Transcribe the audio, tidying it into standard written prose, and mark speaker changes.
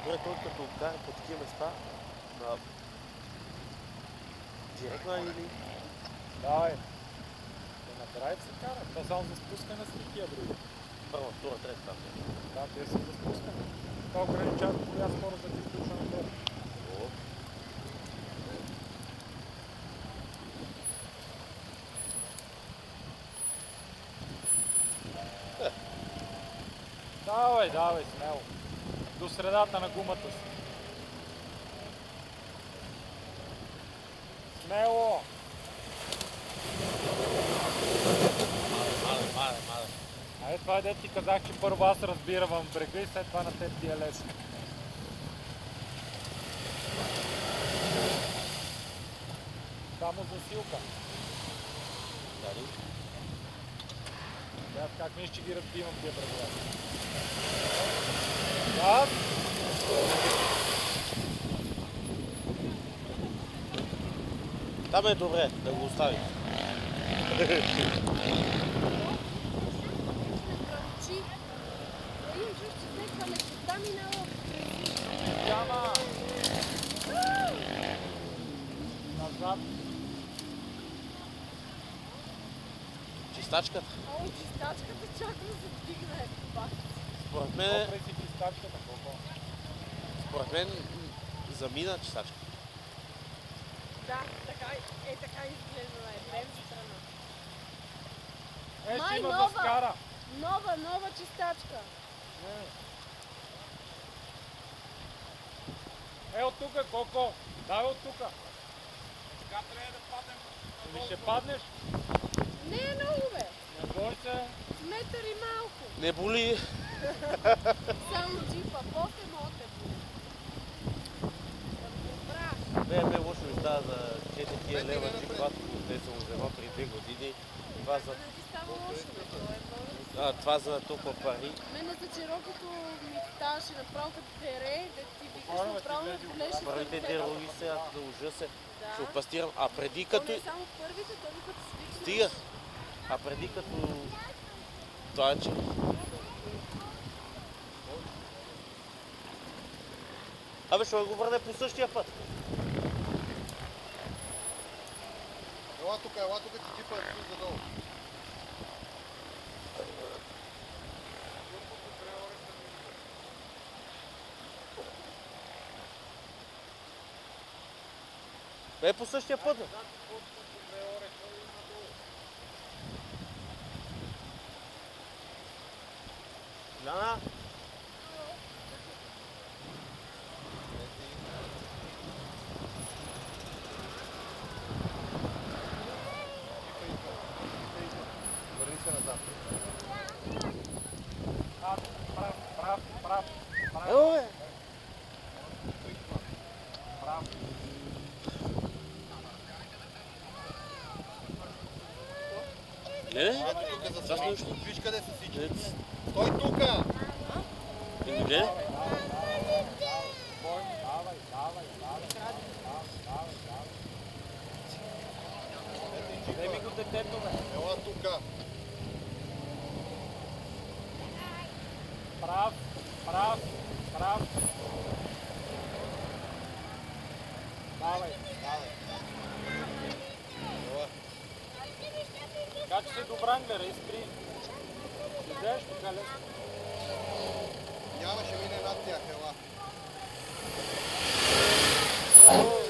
Speaker 1: Добре, той като кара по такива места, директно или?
Speaker 2: Давай. На драйв се кара. То само за спускане с такива други.
Speaker 1: Първа, втора, трета там.
Speaker 2: Да, те са за спускане. Това ограничава коя скорост да ти включва на тебе. Давай, давай, смело. До средата на гумата си. Смело!
Speaker 1: Мале.
Speaker 2: Айде, това е де ти казах, че първо аз разбирам брега и след това на теб ти е лесно. Само засилка.
Speaker 1: Дали?
Speaker 2: Аз как мислиш, че ги разбивам тия брегове? Да?
Speaker 1: Там е добре, да го оставим.
Speaker 2: Яма! Назад!
Speaker 1: Чистачката?
Speaker 3: О, чистачката чак да се вдигне.
Speaker 1: Според мен,
Speaker 2: Добре си чистачката, колко?
Speaker 1: според мен замина чистачката.
Speaker 3: Да, така изглежда на левата страна.
Speaker 2: Ще
Speaker 3: Май,
Speaker 2: има
Speaker 3: нова!
Speaker 2: да скара.
Speaker 3: Нова чистачка.
Speaker 2: От тука, Коко! Давай от тука! Сега трябва да паднем. Или ще паднеш?
Speaker 3: Не е много, бе.
Speaker 2: Не бой се.
Speaker 3: Метър и малко.
Speaker 1: Не боли.
Speaker 3: Само джипа, после мога да боли. Да го
Speaker 1: Бе, лошо ми става за 4 лева, че когато те съм взема преди 2 години. Това за,
Speaker 3: не ти става лошо, бе. Това е много.
Speaker 1: това за толкова пари.
Speaker 3: Мене за черокото ми ставаше направо като тере, да ти викаш направо на колеше.
Speaker 1: Първите диалоги се, аз да ужаса,
Speaker 3: Да.
Speaker 1: ще опастирам. А преди
Speaker 3: То
Speaker 1: като...
Speaker 3: не е само първите, то докато свикнеш.
Speaker 1: Стига! А преди като... Това е, че... Абе, ще го върне по същия път.
Speaker 4: Ела тук, ти джипа е слиза долу.
Speaker 1: Бе, по същия път. Ляна!
Speaker 4: Върни се назад.
Speaker 2: Прав.
Speaker 1: Ево, бе!
Speaker 2: Прав.
Speaker 1: Не,
Speaker 4: Тук за
Speaker 1: това
Speaker 4: всички.
Speaker 1: нещо.
Speaker 4: Виж къде са всички.
Speaker 1: Не,
Speaker 4: Стой тука!
Speaker 1: не гледай.
Speaker 2: Дай ми го детето, бе.
Speaker 4: Ела тука.
Speaker 2: Прав. Давай.
Speaker 4: Ела.
Speaker 2: Така че си до Вранглера, изпри. Ще взеш тук лесно.
Speaker 4: Нямаше мине над тях, ела.
Speaker 2: О,